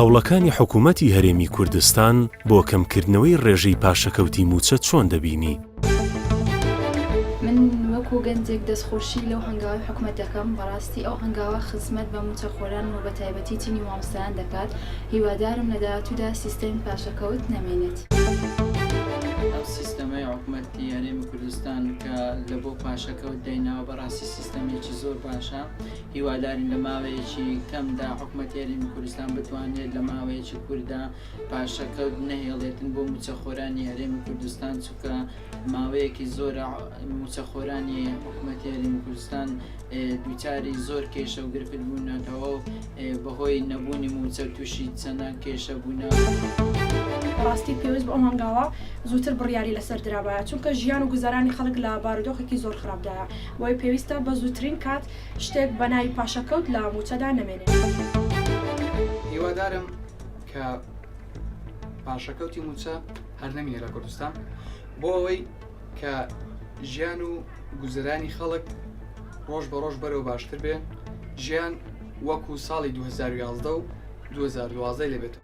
هەوڵەکانی حکوومەتی هەرێمی کوردستان بۆ کەمکردنەوەی ڕێژەی پاشەکەوتی موچە چۆن دەبینی؟ من وەکو گەنجێک دەستخۆشی لەو هەنگاوی حکومەت دەکەم بەڕاستی ئەو هەنگاوە خزمەت بە موچەخۆران و بە تایبەتی تینی مامۆستایان دەکات. هیوادارم لە داهاتوودا سیستەمی پاشەکەوت نەمێنێت. ئەو سیستەمەی حکومەتی هەرێمی کوردستان کە لە بۆ پاشەکەوت دەیناوە بەڕاستی سیستەمێکی زۆر باشە. هیوادارین لە ماوەیەکی کەمدا حکومەتی هەرێمی کوردستان بتوانێت لە ماوەیەکی کووردا پاشەکەوت نەهێڵێتن بۆ موچەخۆرانی هەرێمی کوردستان، چونکە ماوەیەکی زۆرە موچەخۆرانی حکومەتی هەرێمی کوردستان دووچاری زۆر کێشە و گرفت بوونەتەوە بەهۆی نەبوونی موچە و تووشی چەندان کێشە بوونە. ڕاستی پێویست بە ئەم هەنگاوە زووتر بڕیاری لەسەر درابایە، چونکە ژیان و گوزارانی خەڵک لە بارودۆخێکی زۆر خراپدایە، بۆی پێویستە بە زووترین کات شتێک بە ناوی پاشەکەوت لە موچەدا نەمێنێت. هیوادارم کە پاشەکەوتی موچە هەر نەمینێ لە کوردستان، بۆ ئەوەی کە ژیان و گوزارانی خەڵک ڕۆژ بە ڕۆژ بەرەو باشتر بێ، ژیان وەکو ساڵی 2011 و 2012 لێبێت.